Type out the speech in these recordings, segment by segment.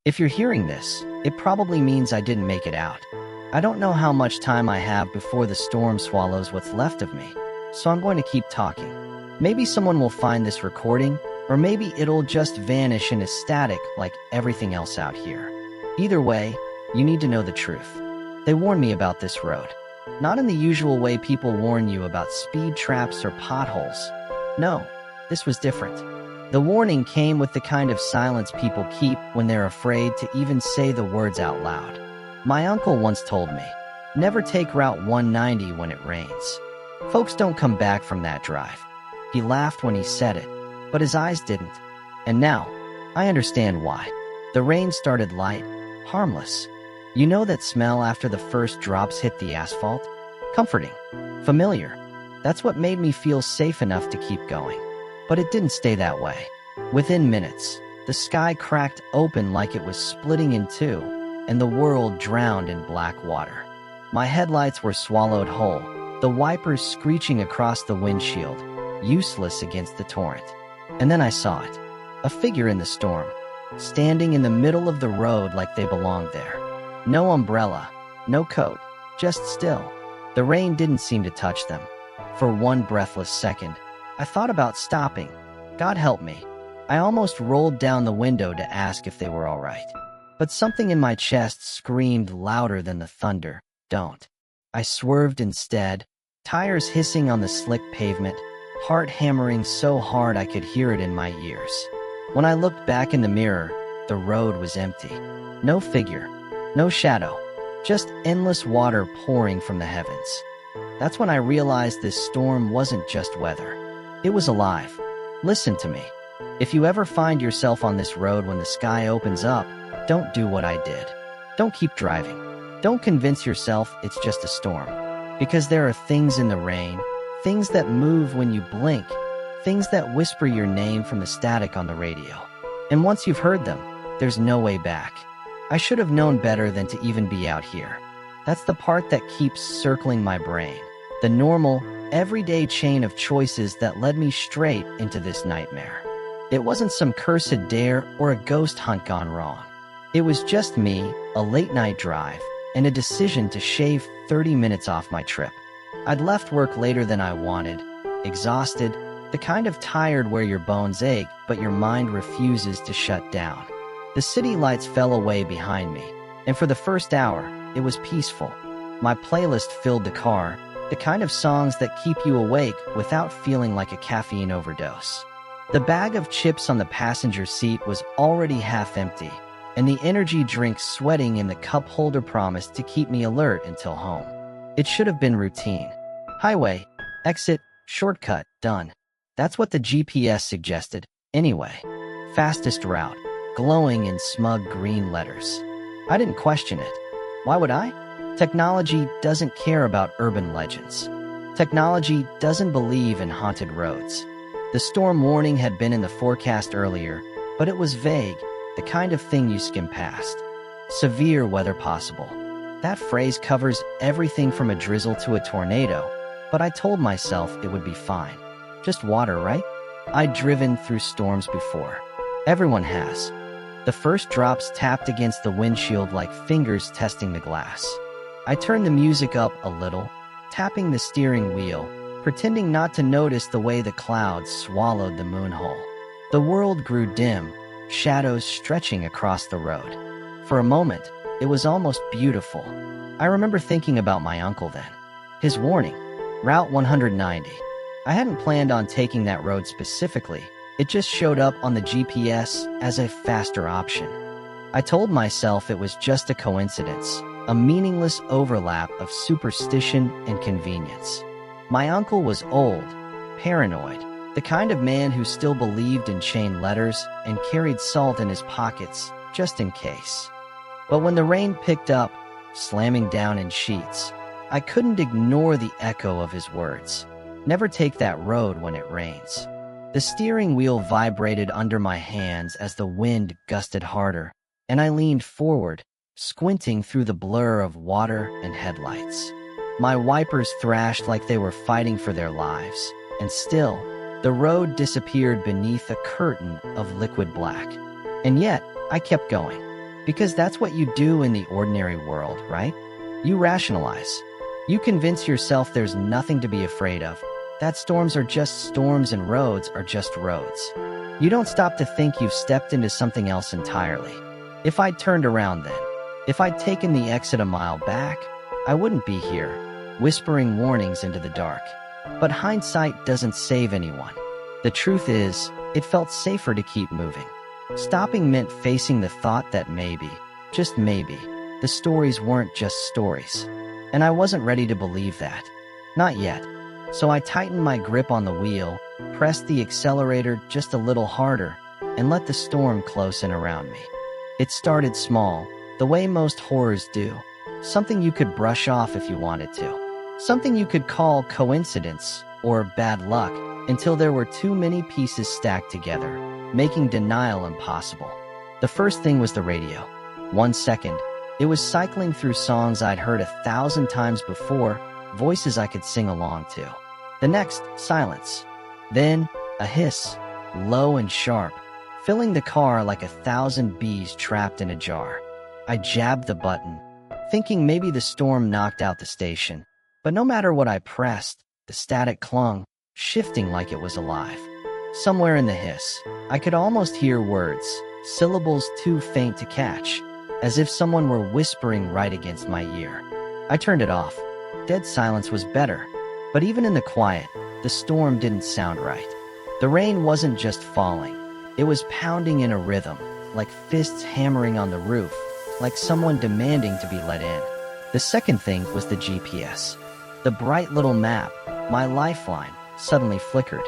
If you're hearing this, it probably means I didn't make it out. I don't know how much time I have before the storm swallows what's left of me, so I'm going to keep talking. Maybe someone will find this recording, or maybe it'll just vanish in a static like everything else out here. Either way, you need to know the truth. They warned me about this road. Not in the usual way people warn you about speed traps or potholes. No, this was different. The warning came with the kind of silence people keep when they're afraid to even say the words out loud. My uncle once told me, never take Route 190 when it rains. Folks don't come back from that drive. He laughed when he said it, but his eyes didn't. And now, I understand why. The rain started light, harmless. You know that smell after the first drops hit the asphalt? Comforting, familiar. That's what made me feel safe enough to keep going. But it didn't stay that way. Within minutes, the sky cracked open like it was splitting in two, and the world drowned in black water. My headlights were swallowed whole, the wipers screeching across the windshield, useless against the torrent. And then I saw it, a figure in the storm, standing in the middle of the road like they belonged there. No umbrella, no coat, just still. The rain didn't seem to touch them. For one breathless second, I thought about stopping. God help me. I almost rolled down the window to ask if they were all right. But something in my chest screamed louder than the thunder, don't. I swerved instead, tires hissing on the slick pavement, heart hammering so hard I could hear it in my ears. When I looked back in the mirror, the road was empty. No figure, no shadow, just endless water pouring from the heavens. That's when I realized this storm wasn't just weather. It was alive. Listen to me. If you ever find yourself on this road when the sky opens up, don't do what I did. Don't keep driving. Don't convince yourself it's just a storm. Because there are things in the rain, things that move when you blink, things that whisper your name from the static on the radio. And once you've heard them, there's no way back. I should have known better than to even be out here. That's the part that keeps circling my brain. The normal, everyday chain of choices that led me straight into this nightmare. It wasn't some cursed dare or a ghost hunt gone wrong. It was just me, a late-night drive, and a decision to shave 30 minutes off my trip. I'd left work later than I wanted, exhausted, the kind of tired where your bones ache but your mind refuses to shut down. The city lights fell away behind me, and for the first hour, it was peaceful. My playlist filled the car, the kind of songs that keep you awake without feeling like a caffeine overdose. The bag of chips on the passenger seat was already half empty, and the energy drink sweating in the cup holder promised to keep me alert until home. It should have been routine. Highway, exit, shortcut, done. That's what the GPS suggested, anyway. Fastest route, glowing in smug green letters. I didn't question it. Why would I? Technology doesn't care about urban legends. Technology doesn't believe in haunted roads. The storm warning had been in the forecast earlier, but it was vague, the kind of thing you skim past. Severe weather possible. That phrase covers everything from a drizzle to a tornado, but I told myself it would be fine. Just water, right? I'd driven through storms before. Everyone has. The first drops tapped against the windshield like fingers testing the glass. I turned the music up a little, tapping the steering wheel, pretending not to notice the way the clouds swallowed the moon hole. The world grew dim, shadows stretching across the road. For a moment, it was almost beautiful. I remember thinking about my uncle then. His warning, Route 190. I hadn't planned on taking that road specifically. It just showed up on the GPS as a faster option. I told myself it was just a coincidence, a meaningless overlap of superstition and convenience. My uncle was old, paranoid, the kind of man who still believed in chain letters and carried salt in his pockets, just in case. But when the rain picked up, slamming down in sheets, I couldn't ignore the echo of his words. Never take that road when it rains. The steering wheel vibrated under my hands as the wind gusted harder, and I leaned forward, squinting through the blur of water and headlights. My wipers thrashed like they were fighting for their lives, and still, The road disappeared beneath a curtain of liquid black. And yet, I kept going. Because that's what you do in the ordinary world, right? You rationalize. You convince yourself there's nothing to be afraid of, that storms are just storms and roads are just roads. You don't stop to think you've stepped into something else entirely. If I'd turned around then, if I'd taken the exit a mile back, I wouldn't be here, whispering warnings into the dark. But hindsight doesn't save anyone. The truth is, it felt safer to keep moving. Stopping meant facing the thought that maybe, just maybe, the stories weren't just stories. And I wasn't ready to believe that. Not yet. So I tightened my grip on the wheel, pressed the accelerator just a little harder, and let the storm close in around me. It started small, the way most horrors do. Something you could brush off if you wanted to. Something you could call coincidence or bad luck until there were too many pieces stacked together, making denial impossible. The first thing was the radio. 1 second, it was cycling through songs I'd heard 1,000 times before, voices I could sing along to. The next, silence. Then, a hiss, low and sharp, filling the car like 1,000 bees trapped in a jar. I jabbed the button, thinking maybe the storm knocked out the station. But no matter what I pressed, the static clung, shifting like it was alive. Somewhere in the hiss, I could almost hear words, syllables too faint to catch, as if someone were whispering right against my ear. I turned it off. Dead silence was better. But even in the quiet, the storm didn't sound right. The rain wasn't just falling. It was pounding in a rhythm, like fists hammering on the roof, like someone demanding to be let in. The second thing was the GPS. The bright little map, my lifeline, suddenly flickered.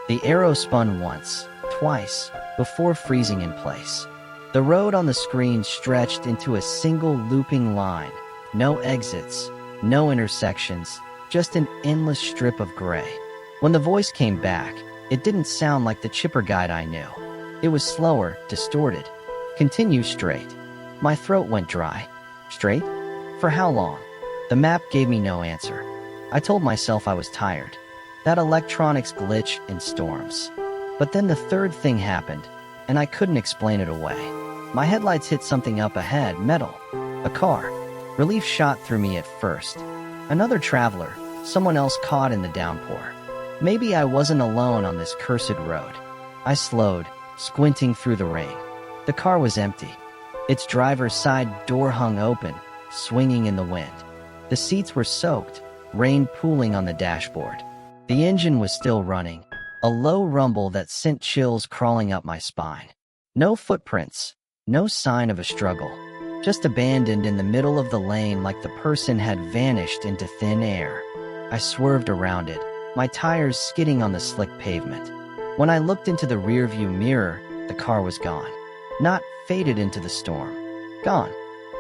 The arrow spun once, twice, before freezing in place. The road on the screen stretched into a single looping line. No exits, no intersections, just an endless strip of gray. When the voice came back, it didn't sound like the chipper guide I knew. It was slower, distorted. Continue straight. My throat went dry. Straight? For how long? The map gave me no answer. I told myself I was tired. That electronics glitch in storms. But then the third thing happened, and I couldn't explain it away. My headlights hit something up ahead, metal. A car. Relief shot through me at first. Another traveler, someone else caught in the downpour. Maybe I wasn't alone on this cursed road. I slowed, squinting through the rain. The car was empty. Its driver's side door hung open, swinging in the wind. The seats were soaked, rain pooling on the dashboard. The engine was still running, a low rumble that sent chills crawling up my spine. No footprints, no sign of a struggle. Just abandoned in the middle of the lane like the person had vanished into thin air. I swerved around it, my tires skidding on the slick pavement. When I looked into the rearview mirror, the car was gone. Not faded into the storm. Gone.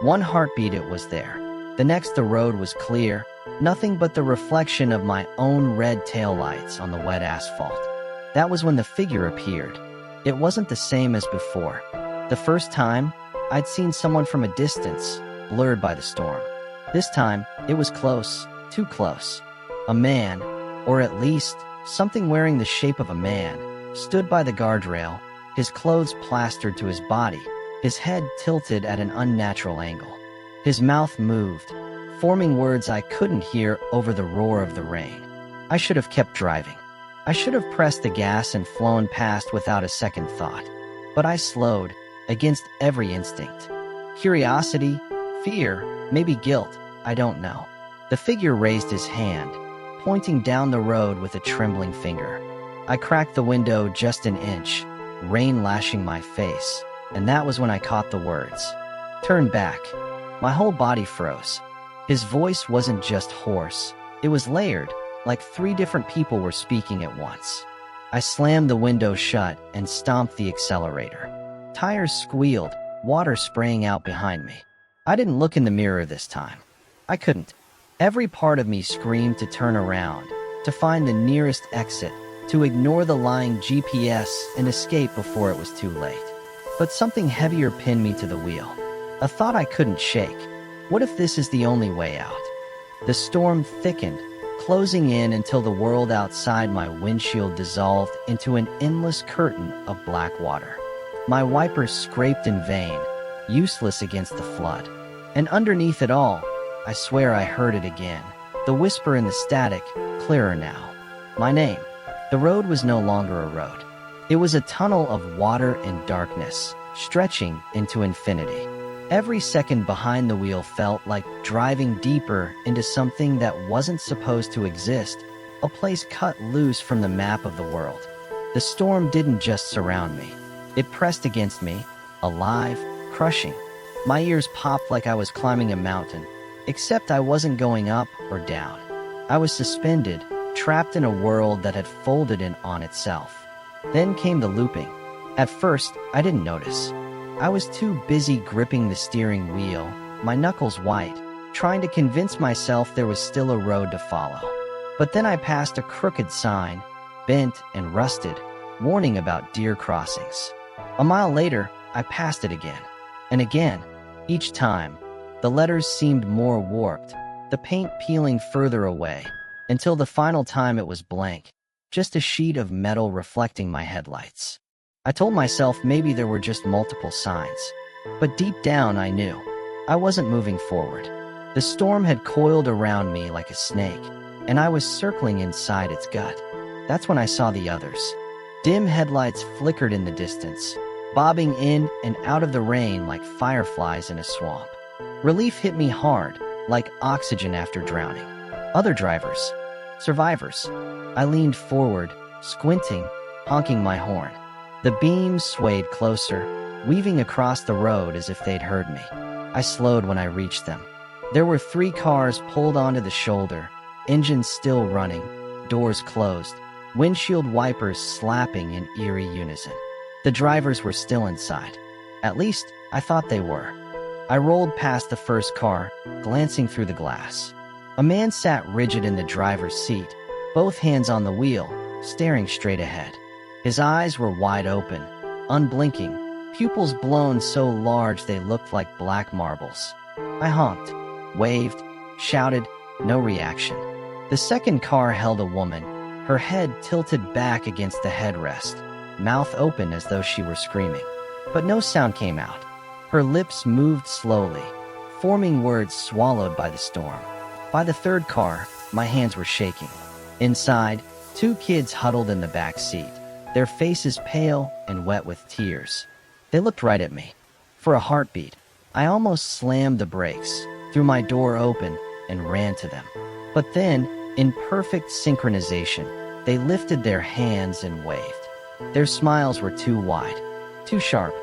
One heartbeat it was there. The next the road was clear, nothing but the reflection of my own red taillights on the wet asphalt. That was when the figure appeared. It wasn't the same as before. The first time, I'd seen someone from a distance, blurred by the storm. This time, it was close, too close. A man, or at least, something wearing the shape of a man, stood by the guardrail, his clothes plastered to his body, his head tilted at an unnatural angle. His mouth moved, forming words I couldn't hear over the roar of the rain. I should have kept driving. I should have pressed the gas and flown past without a second thought. But I slowed, against every instinct. Curiosity, fear, maybe guilt, I don't know. The figure raised his hand, pointing down the road with a trembling finger. I cracked the window just an inch, rain lashing my face, and that was when I caught the words. Turn back. My whole body froze. His voice wasn't just hoarse, it was layered, like 3 different people were speaking at once. I slammed the window shut and stomped the accelerator. Tires squealed, water spraying out behind me. I didn't look in the mirror this time. I couldn't. Every part of me screamed to turn around, to find the nearest exit, to ignore the lying GPS and escape before it was too late. But something heavier pinned me to the wheel. A thought I couldn't shake. What if this is the only way out? The storm thickened, closing in until the world outside my windshield dissolved into an endless curtain of black water. My wipers scraped in vain, useless against the flood. And underneath it all, I swear I heard it again, the whisper in the static, clearer now. My name. The road was no longer a road. It was a tunnel of water and darkness, stretching into infinity. Every second behind the wheel felt like driving deeper into something that wasn't supposed to exist, a place cut loose from the map of the world. The storm didn't just surround me. It pressed against me, alive, crushing. My ears popped like I was climbing a mountain, except I wasn't going up or down. I was suspended, trapped in a world that had folded in on itself. Then came the looping. At first, I didn't notice. I was too busy gripping the steering wheel, my knuckles white, trying to convince myself there was still a road to follow. But then I passed a crooked sign, bent and rusted, warning about deer crossings. A mile later, I passed it again. And again. Each time, the letters seemed more warped, the paint peeling further away, until the final time it was blank, just a sheet of metal reflecting my headlights. I told myself maybe there were just multiple signs. But deep down I knew. I wasn't moving forward. The storm had coiled around me like a snake, and I was circling inside its gut. That's when I saw the others. Dim headlights flickered in the distance, bobbing in and out of the rain like fireflies in a swamp. Relief hit me hard, like oxygen after drowning. Other drivers. Survivors. I leaned forward, squinting, honking my horn. The beams swayed closer, weaving across the road as if they'd heard me. I slowed when I reached them. There were 3 cars pulled onto the shoulder, engines still running, doors closed, windshield wipers slapping in eerie unison. The drivers were still inside. At least, I thought they were. I rolled past the first car, glancing through the glass. A man sat rigid in the driver's seat, both hands on the wheel, staring straight ahead. His eyes were wide open, unblinking, pupils blown so large they looked like black marbles. I honked, waved, shouted, no reaction. The second car held a woman, her head tilted back against the headrest, mouth open as though she were screaming. But no sound came out. Her lips moved slowly, forming words swallowed by the storm. By the third car, my hands were shaking. Inside, 2 kids huddled in the back seat, their faces pale and wet with tears. They looked right at me. For a heartbeat, I almost slammed the brakes, threw my door open, and ran to them. But then, in perfect synchronization, they lifted their hands and waved. Their smiles were too wide, too sharp.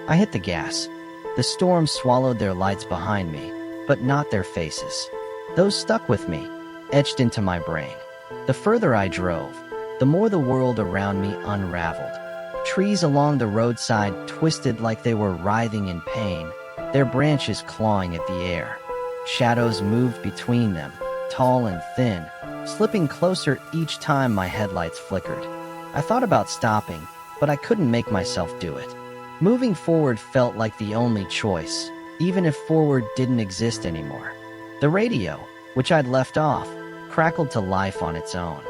I hit the gas. The storm swallowed their lights behind me, but not their faces. Those stuck with me, etched into my brain. The further I drove, the more the world around me unraveled. Trees along the roadside twisted like they were writhing in pain, their branches clawing at the air. Shadows moved between them, tall and thin, slipping closer each time my headlights flickered. I thought about stopping, but I couldn't make myself do it. Moving forward felt like the only choice, even if forward didn't exist anymore. The radio, which I'd left off, crackled to life on its own.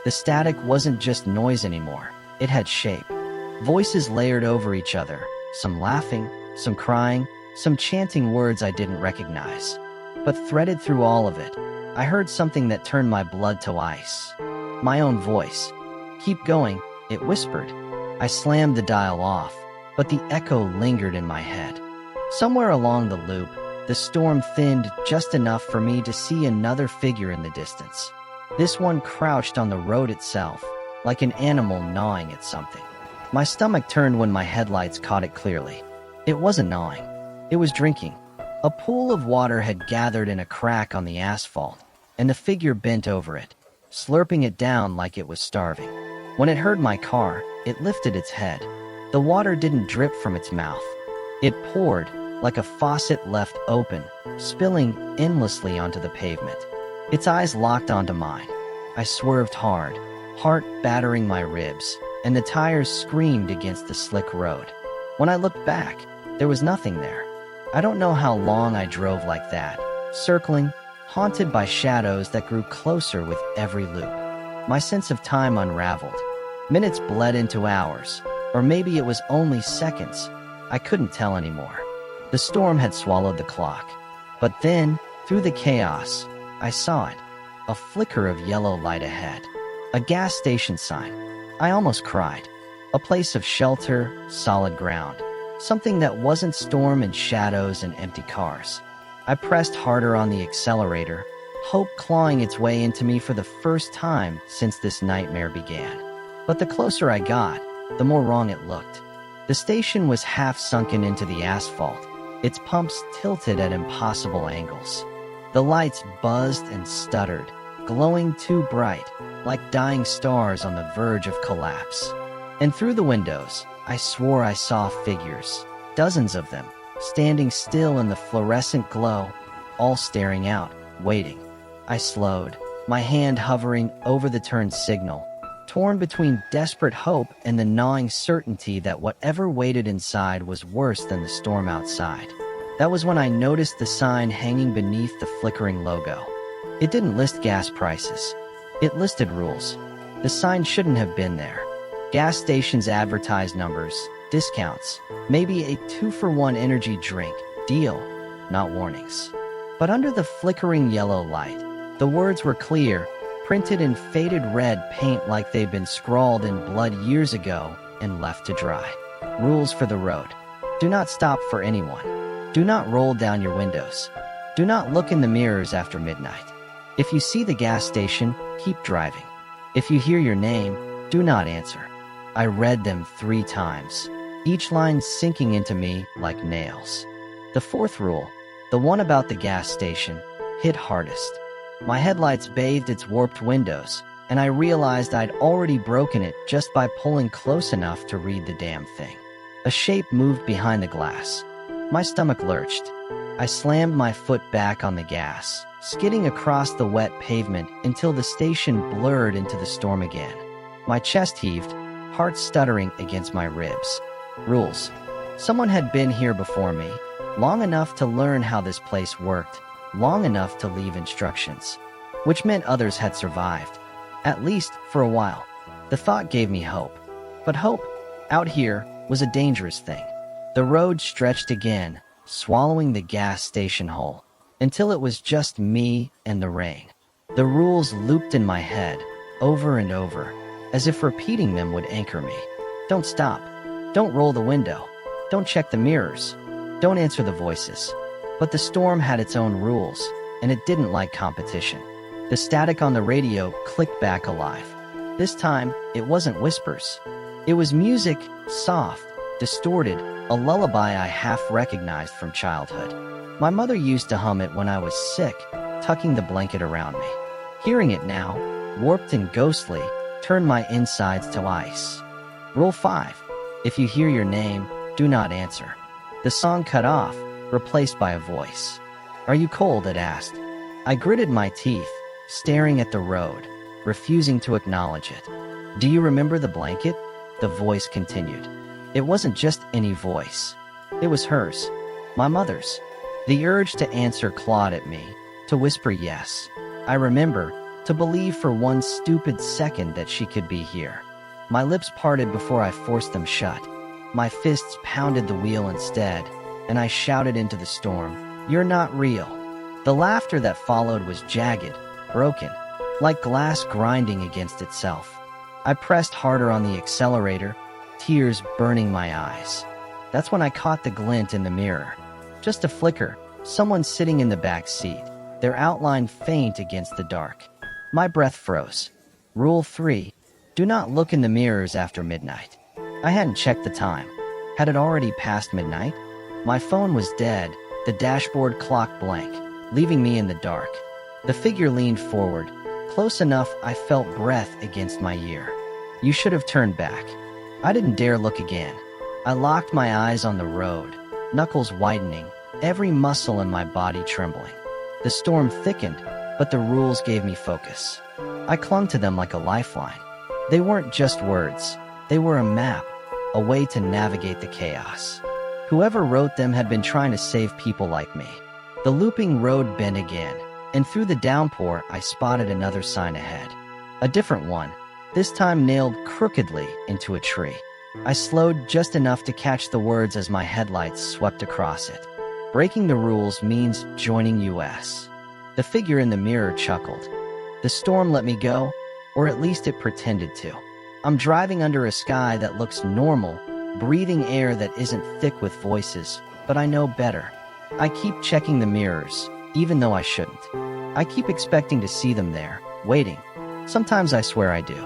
The static wasn't just noise anymore, it had shape. Voices layered over each other, some laughing, some crying, some chanting words I didn't recognize. But threaded through all of it, I heard something that turned my blood to ice. My own voice. "Keep going," it whispered. I slammed the dial off, but the echo lingered in my head. Somewhere along the loop, the storm thinned just enough for me to see another figure in the distance. This one crouched on the road itself, like an animal gnawing at something. My stomach turned when my headlights caught it clearly. It wasn't gnawing. It was drinking. A pool of water had gathered in a crack on the asphalt, and the figure bent over it, slurping it down like it was starving. When it heard my car, it lifted its head. The water didn't drip from its mouth. It poured, like a faucet left open, spilling endlessly onto the pavement. Its eyes locked onto mine. I swerved hard, heart battering my ribs, and the tires screamed against the slick road. When I looked back, there was nothing there. I don't know how long I drove like that, circling, haunted by shadows that grew closer with every loop. My sense of time unraveled. Minutes bled into hours, or maybe it was only seconds. I couldn't tell anymore. The storm had swallowed the clock. But then, through the chaos, I saw it. A flicker of yellow light ahead. A gas station sign. I almost cried. A place of shelter, solid ground. Something that wasn't storm and shadows and empty cars. I pressed harder on the accelerator, hope clawing its way into me for the first time since this nightmare began. But the closer I got, the more wrong it looked. The station was half sunken into the asphalt, its pumps tilted at impossible angles. The lights buzzed and stuttered, glowing too bright, like dying stars on the verge of collapse. And through the windows, I swore I saw figures, dozens of them, standing still in the fluorescent glow, all staring out, waiting. I slowed, my hand hovering over the turn signal, torn between desperate hope and the gnawing certainty that whatever waited inside was worse than the storm outside. That was when I noticed the sign hanging beneath the flickering logo. It didn't list gas prices. It listed rules. The sign shouldn't have been there. Gas stations advertise numbers, discounts, maybe a 2-for-1 energy drink deal, not warnings. But under the flickering yellow light, the words were clear, printed in faded red paint like they'd been scrawled in blood years ago and left to dry. Rules for the road. Do not stop for anyone. Do not roll down your windows. Do not look in the mirrors after midnight. If you see the gas station, keep driving. If you hear your name, do not answer. I read them 3 times, each line sinking into me like nails. The 4th rule, the one about the gas station, hit hardest. My headlights bathed its warped windows, and I realized I'd already broken it just by pulling close enough to read the damn thing. A shape moved behind the glass. My stomach lurched. I slammed my foot back on the gas, skidding across the wet pavement until the station blurred into the storm again. My chest heaved, heart stuttering against my ribs. Rules. Someone had been here before me, long enough to learn how this place worked, long enough to leave instructions, which meant others had survived, at least for a while. The thought gave me hope. But hope, out here, was a dangerous thing. The road stretched again, swallowing the gas station whole, until it was just me and the rain. The rules looped in my head, over and over, as if repeating them would anchor me. Don't stop. Don't roll the window. Don't check the mirrors. Don't answer the voices. But the storm had its own rules, and it didn't like competition. The static on the radio clicked back alive. This time, it wasn't whispers. It was music, soft, distorted, a lullaby I half recognized from childhood. My mother used to hum it when I was sick, tucking the blanket around me. Hearing it now, warped and ghostly, turned my insides to ice. Rule 5. If you hear your name, do not answer. The song cut off, replaced by a voice. Are you cold? It asked. I gritted my teeth, staring at the road, refusing to acknowledge it. Do you remember the blanket? The voice continued. It wasn't just any voice. It was hers. My mother's. The urge to answer clawed at me, to whisper yes. I remember, to believe for one stupid second that she could be here. My lips parted before I forced them shut. My fists pounded the wheel instead, and I shouted into the storm, "You're not real." The laughter that followed was jagged, broken, like glass grinding against itself. I pressed harder on the accelerator, tears burning my eyes. That's when I caught the glint in the mirror. Just a flicker, someone sitting in the back seat, their outline faint against the dark. My breath froze. Rule 3. Do not look in the mirrors after midnight. I hadn't checked the time. Had it already passed midnight? My phone was dead, the dashboard clock blank, leaving me in the dark. The figure leaned forward, close enough I felt breath against my ear. You should have turned back. I didn't dare look again. I locked my eyes on the road, knuckles widening, every muscle in my body trembling. The storm thickened, but the rules gave me focus. I clung to them like a lifeline. They weren't just words. They were a map, a way to navigate the chaos. Whoever wrote them had been trying to save people like me. The looping road bent again, And through the downpour, I spotted another sign ahead. A different one, this time nailed crookedly into a tree. I slowed just enough to catch the words as my headlights swept across it. Breaking the rules means joining US. The figure in the mirror chuckled. The storm let me go, or at least it pretended to. I'm driving under a sky that looks normal, breathing air that isn't thick with voices, but I know better. I keep checking the mirrors, even though I shouldn't. I keep expecting to see them there, waiting. Sometimes I swear I do.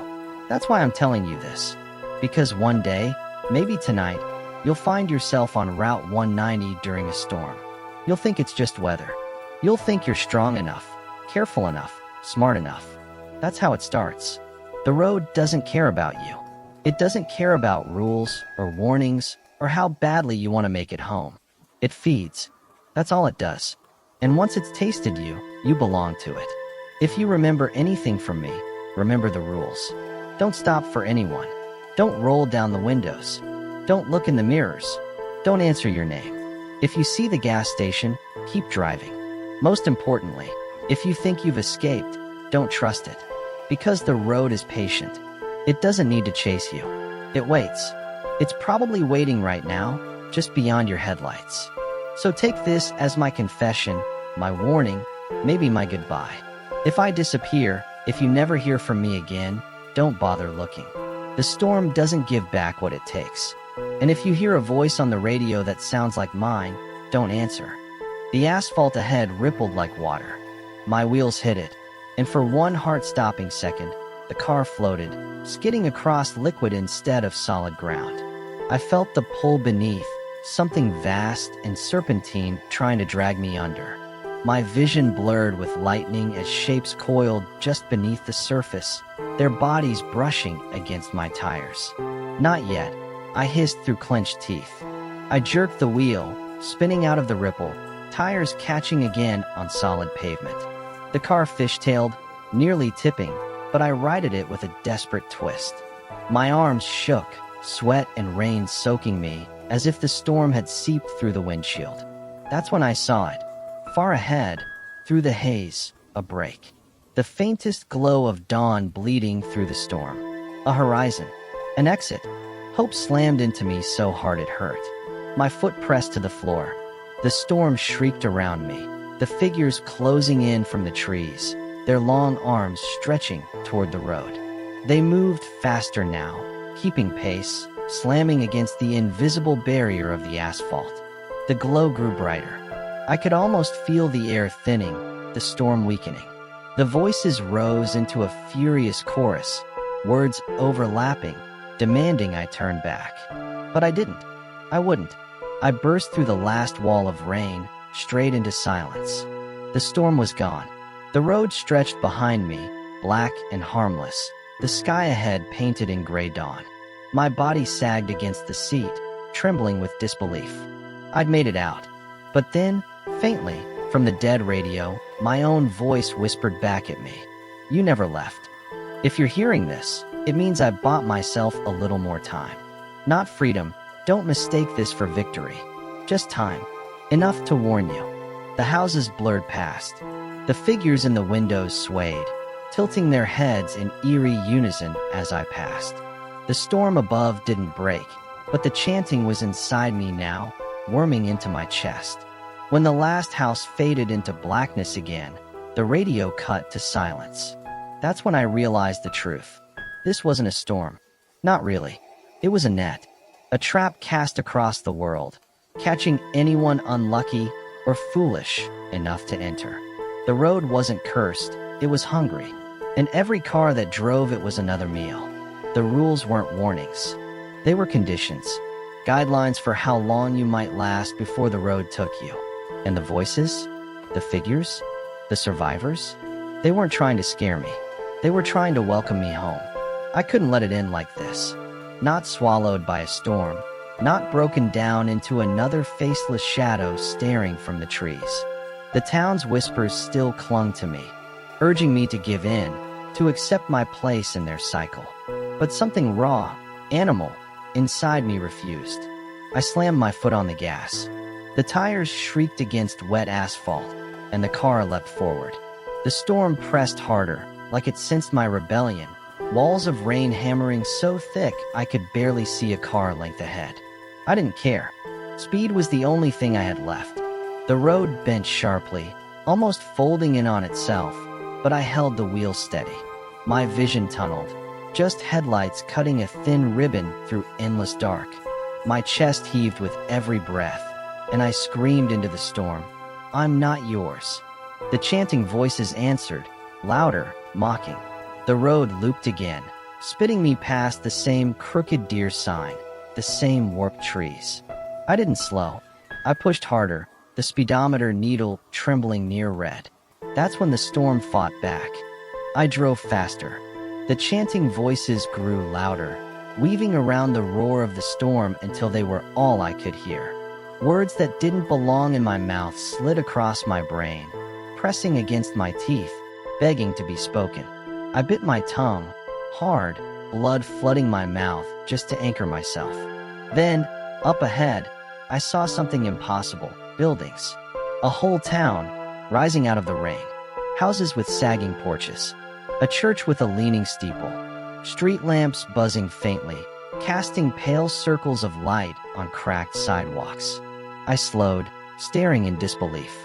That's why I'm telling you this. Because one day, maybe tonight, you'll find yourself on Route 190 during a storm. You'll think it's just weather. You'll think you're strong enough, careful enough, smart enough. That's how it starts. The road doesn't care about you. It doesn't care about rules or warnings or how badly you want to make it home. It feeds. That's all it does. And once it's tasted you, you belong to it. If you remember anything from me, remember the rules. Don't stop for anyone. Don't roll down the windows. Don't look in the mirrors. Don't answer your name. If you see the gas station, keep driving. Most importantly, if you think you've escaped, don't trust it. Because the road is patient. It doesn't need to chase you. It waits. It's probably waiting right now, just beyond your headlights. So take this as my confession, my warning, maybe my goodbye. If I disappear, if you never hear from me again, don't bother looking. The storm doesn't give back what it takes. And if you hear a voice on the radio that sounds like mine, don't answer. The asphalt ahead rippled like water. My wheels hit it, and for one heart-stopping second, the car floated, skidding across liquid instead of solid ground. I felt the pull beneath, something vast and serpentine trying to drag me under. My vision blurred with lightning as shapes coiled just beneath the surface, their bodies brushing against my tires. Not yet, I hissed through clenched teeth. I jerked the wheel, spinning out of the ripple, tires catching again on solid pavement. The car fishtailed, nearly tipping, but I righted it with a desperate twist. My arms shook, sweat and rain soaking me, as if the storm had seeped through the windshield. That's when I saw it. Far ahead, through the haze, a break. The faintest glow of dawn bleeding through the storm. A horizon. An exit. Hope slammed into me so hard it hurt. My foot pressed to the floor. The storm shrieked around me, the figures closing in from the trees, their long arms stretching toward the road. They moved faster now, keeping pace, slamming against the invisible barrier of the asphalt. The glow grew brighter. I could almost feel the air thinning, the storm weakening. The voices rose into a furious chorus, words overlapping, demanding I turn back. But I didn't. I wouldn't. I burst through the last wall of rain, straight into silence. The storm was gone. The road stretched behind me, black and harmless, the sky ahead painted in gray dawn. My body sagged against the seat, trembling with disbelief. I'd made it out. But then, faintly, from the dead radio, my own voice whispered back at me. You never left. If you're hearing this, it means I bought myself a little more time. Not freedom. Don't mistake this for victory. Just time. Enough to warn you. The houses blurred past. The figures in the windows swayed, tilting their heads in eerie unison as I passed. The storm above didn't break, but the chanting was inside me now, worming into my chest. When the last house faded into blackness again, the radio cut to silence. That's when I realized the truth. This wasn't a storm. Not really. It was a net. A trap cast across the world, catching anyone unlucky or foolish enough to enter. The road wasn't cursed, it was hungry. And every car that drove it was another meal. The rules weren't warnings. They were conditions. Guidelines for how long you might last before the road took you. And the voices? The figures? The survivors? They weren't trying to scare me. They were trying to welcome me home. I couldn't let it end like this. Not swallowed by a storm. Not broken down into another faceless shadow staring from the trees. The town's whispers still clung to me, urging me to give in, to accept my place in their cycle. But something raw, animal, inside me refused. I slammed my foot on the gas. The tires shrieked against wet asphalt, and the car leapt forward. The storm pressed harder, like it sensed my rebellion, walls of rain hammering so thick I could barely see a car length ahead. I didn't care. Speed was the only thing I had left. The road bent sharply, almost folding in on itself, but I held the wheel steady. My vision tunneled, just headlights cutting a thin ribbon through endless dark. My chest heaved with every breath, and I screamed into the storm, "I'm not yours." The chanting voices answered, louder, mocking. The road looped again, spitting me past the same crooked deer sign, the same warped trees. I didn't slow. I pushed harder, the speedometer needle trembling near red. That's when the storm fought back. I drove faster. The chanting voices grew louder, weaving around the roar of the storm until they were all I could hear. Words that didn't belong in my mouth slid across my brain, pressing against my teeth, begging to be spoken. I bit my tongue, hard, blood flooding my mouth just to anchor myself. Then, up ahead, I saw something impossible. Buildings. A whole town, rising out of the rain. Houses with sagging porches. A church with a leaning steeple. Street lamps buzzing faintly, casting pale circles of light on cracked sidewalks. I slowed, staring in disbelief.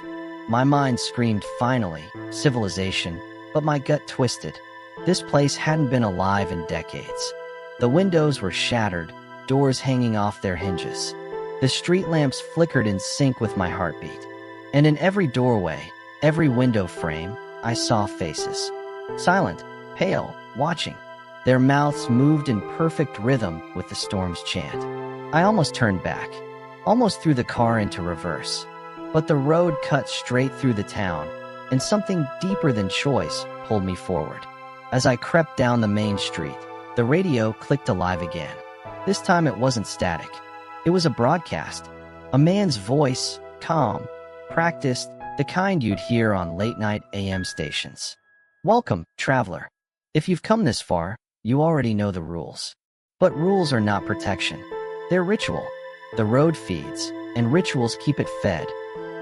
My mind screamed, finally, civilization, but my gut twisted. This place hadn't been alive in decades. The windows were shattered, doors hanging off their hinges. The street lamps flickered in sync with my heartbeat. And in every doorway, every window frame, I saw faces. Silent, pale, watching. Their mouths moved in perfect rhythm with the storm's chant. I almost turned back, almost threw the car into reverse. But the road cut straight through the town, and something deeper than choice pulled me forward. As I crept down the main street, the radio clicked alive again. This time it wasn't static. It was a broadcast. A man's voice, calm, practiced, the kind you'd hear on late-night AM stations. "Welcome, traveler. If you've come this far, you already know the rules. But rules are not protection. They're ritual. The road feeds, and rituals keep it fed."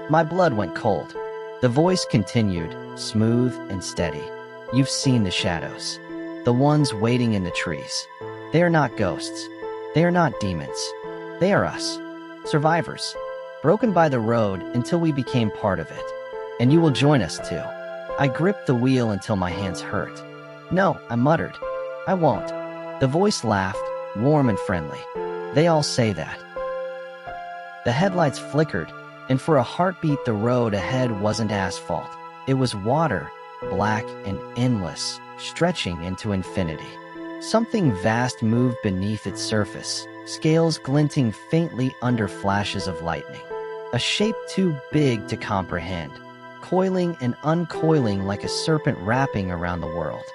My blood went cold. The voice continued, smooth and steady. "You've seen the shadows. The ones waiting in the trees. They are not ghosts. They are not demons. They are us. Survivors. Broken by the road until we became part of it. And you will join us too." I gripped the wheel until my hands hurt. "No," I muttered. "I won't." The voice laughed, warm and friendly. "They all say that." The headlights flickered, and for a heartbeat the road ahead wasn't asphalt. It was water, black and endless, stretching into infinity. Something vast moved beneath its surface, scales glinting faintly under flashes of lightning. A shape too big to comprehend, coiling and uncoiling like a serpent wrapping around the world.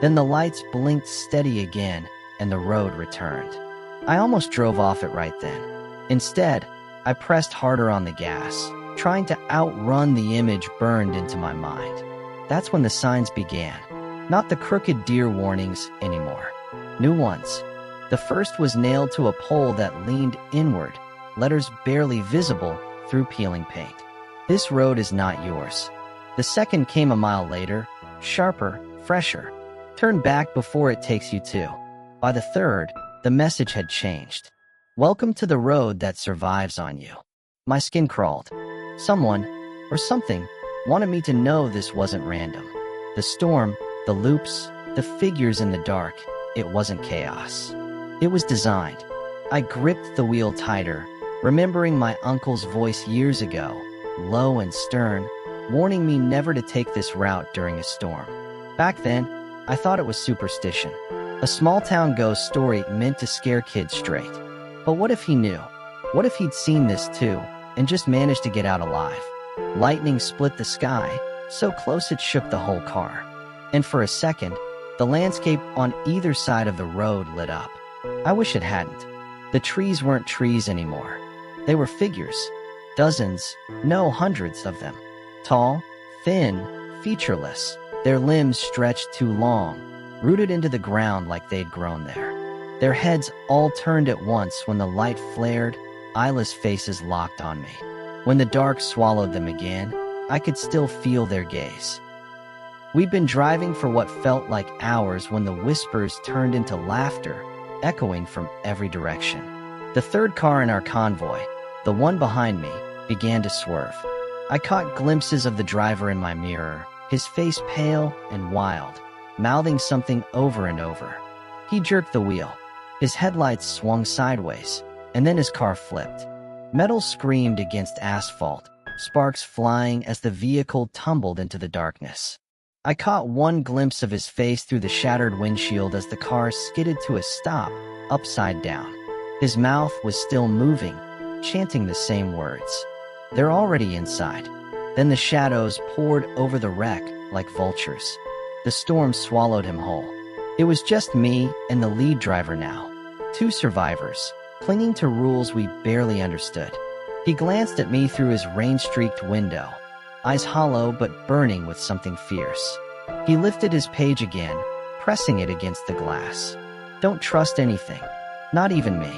Then the lights blinked steady again, and the road returned. I almost drove off it right then. Instead, I pressed harder on the gas, trying to outrun the image burned into my mind. That's when the signs began. Not the crooked deer warnings anymore. New ones. The first was nailed to a pole that leaned inward, letters barely visible through peeling paint. "This road is not yours." The second came a mile later, sharper, fresher. "Turn back before it takes you to." By the third, the message had changed. "Welcome to the road that survives on you." My skin crawled. Someone, or something, wanted me to know this wasn't random. The storm, the loops, the figures in the dark, it wasn't chaos. It was designed. I gripped the wheel tighter, remembering my uncle's voice years ago, low and stern, warning me never to take this route during a storm. Back then, I thought it was superstition. A small-town ghost story meant to scare kids straight. But what if he knew? What if he'd seen this too, and just managed to get out alive? Lightning split the sky, so close it shook the whole car. And for a second, the landscape on either side of the road lit up. I wish it hadn't. The trees weren't trees anymore. They were figures. Dozens, no hundreds of them. Tall, thin, featureless. Their limbs stretched too long, rooted into the ground like they'd grown there. Their heads all turned at once when the light flared, eyeless faces locked on me. When the dark swallowed them again, I could still feel their gaze. We'd been driving for what felt like hours when the whispers turned into laughter, echoing from every direction. The third car in our convoy, the one behind me, began to swerve. I caught glimpses of the driver in my mirror, his face pale and wild, mouthing something over and over. He jerked the wheel. His headlights swung sideways, and then his car flipped. Metal screamed against asphalt, sparks flying as the vehicle tumbled into the darkness. I caught one glimpse of his face through the shattered windshield as the car skidded to a stop, upside down. His mouth was still moving, chanting the same words. "They're already inside." Then the shadows poured over the wreck like vultures. The storm swallowed him whole. It was just me and the lead driver now, two survivors, clinging to rules we barely understood. He glanced at me through his rain-streaked window, eyes hollow but burning with something fierce. He lifted his page again, pressing it against the glass. "Don't trust anything, not even me."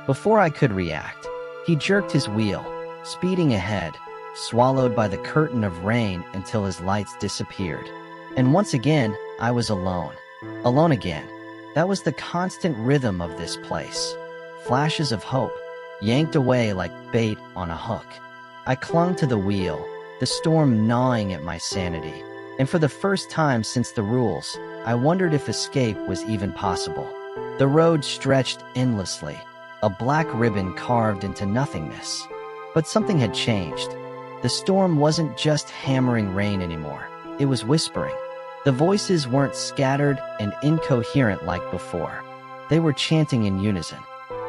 Before I could react, he jerked his wheel, speeding ahead, swallowed by the curtain of rain until his lights disappeared. And once again, I was alone. Alone again. That was the constant rhythm of this place. Flashes of hope, yanked away like bait on a hook. I clung to the wheel, the storm gnawing at my sanity. And for the first time since the rules, I wondered if escape was even possible. The road stretched endlessly, a black ribbon carved into nothingness. But something had changed. The storm wasn't just hammering rain anymore. It was whispering. The voices weren't scattered and incoherent like before. They were chanting in unison.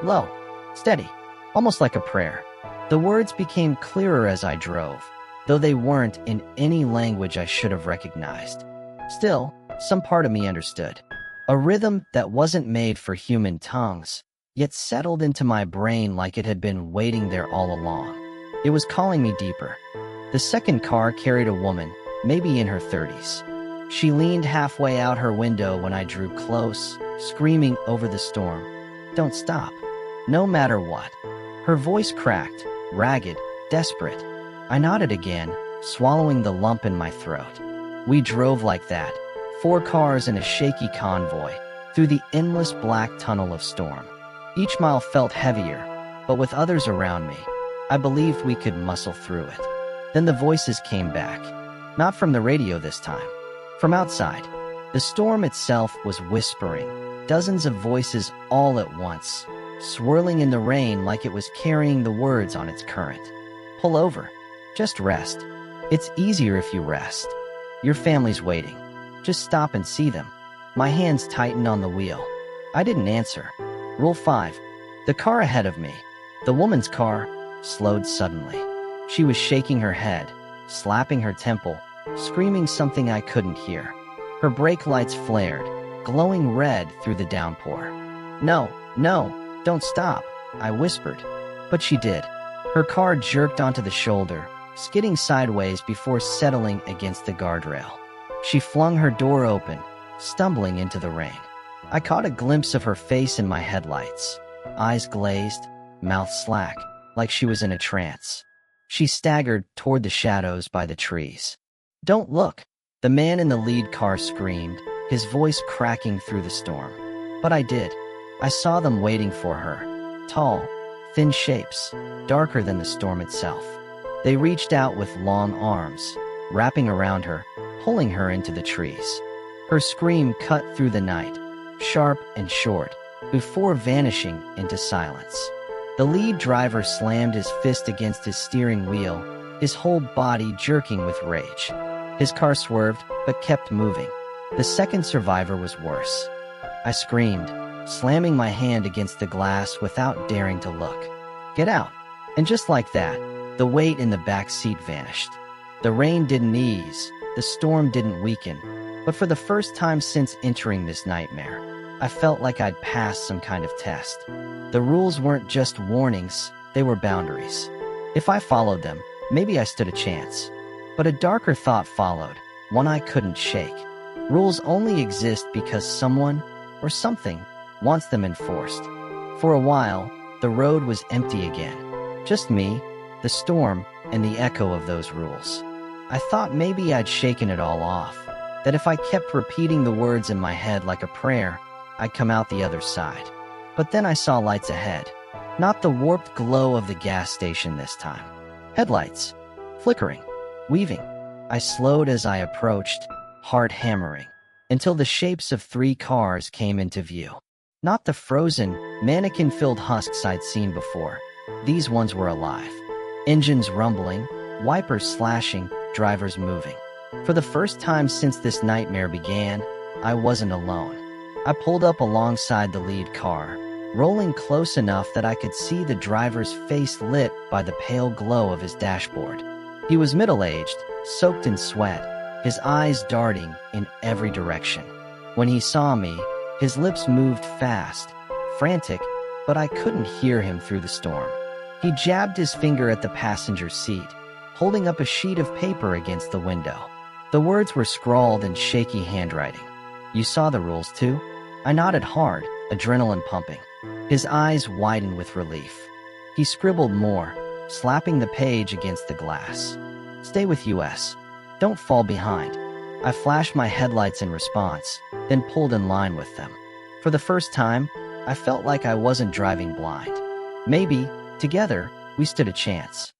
Low, steady, almost like a prayer. The words became clearer as I drove, though they weren't in any language I should have recognized. Still, some part of me understood. A rhythm that wasn't made for human tongues, yet settled into my brain like it had been waiting there all along. It was calling me deeper. The second car carried a woman, maybe in her 30s. She leaned halfway out her window when I drew close, screaming over the storm. "Don't stop. No matter what." Her voice cracked, ragged, desperate. I nodded again, swallowing the lump in my throat. We drove like that, 4 cars in a shaky convoy, through the endless black tunnel of storm. Each mile felt heavier, but with others around me, I believed we could muscle through it. Then the voices came back. Not from the radio this time. From outside. The storm itself was whispering, dozens of voices all at once, swirling in the rain like it was carrying the words on its current. "Pull over. Just rest. It's easier if you rest. Your family's waiting. Just stop and see them." My hands tightened on the wheel. I didn't answer. Rule 5. The car ahead of me, the woman's car, slowed suddenly. She was shaking her head, slapping her temple, screaming something I couldn't hear. Her brake lights flared, glowing red through the downpour. "No, no, don't stop," I whispered. But she did. Her car jerked onto the shoulder, skidding sideways before settling against the guardrail. She flung her door open, stumbling into the rain. I caught a glimpse of her face in my headlights, eyes glazed, mouth slack, like she was in a trance. She staggered toward the shadows by the trees. "Don't look," the man in the lead car screamed, his voice cracking through the storm. But I did. I saw them waiting for her. Tall, thin shapes, darker than the storm itself. They reached out with long arms, wrapping around her, pulling her into the trees. Her scream cut through the night, sharp and short, before vanishing into silence. The lead driver slammed his fist against his steering wheel, his whole body jerking with rage. His car swerved, but kept moving. The second survivor was worse. I screamed, slamming my hand against the glass without daring to look. "Get out." And just like that, the weight in the back seat vanished. The rain didn't ease, the storm didn't weaken, but for the first time since entering this nightmare, I felt like I'd passed some kind of test. The rules weren't just warnings, they were boundaries. If I followed them, maybe I stood a chance. But a darker thought followed, one I couldn't shake. Rules only exist because someone, or something, wants them enforced. For a while, the road was empty again. Just me, the storm, and the echo of those rules. I thought maybe I'd shaken it all off. that if I kept repeating the words in my head like a prayer, I'd come out the other side. But then I saw lights ahead. Not the warped glow of the gas station this time. Headlights. Flickering. Weaving. I slowed as I approached, heart hammering, until the shapes of 3 cars came into view. Not the frozen, mannequin-filled husks I'd seen before. These ones were alive. Engines rumbling, wipers slashing, drivers moving. For the first time since this nightmare began, I wasn't alone. I pulled up alongside the lead car, rolling close enough that I could see the driver's face lit by the pale glow of his dashboard. He was middle-aged, soaked in sweat, his eyes darting in every direction. When he saw me, his lips moved fast, frantic, but I couldn't hear him through the storm. He jabbed his finger at the passenger seat, holding up a sheet of paper against the window. The words were scrawled in shaky handwriting. "You saw the rules too?" I nodded hard, adrenaline pumping. His eyes widened with relief. He scribbled more, slapping the page against the glass. "Stay with US. Don't fall behind." I flashed my headlights in response, then pulled in line with them. For the first time, I felt like I wasn't driving blind. Maybe, together, we stood a chance.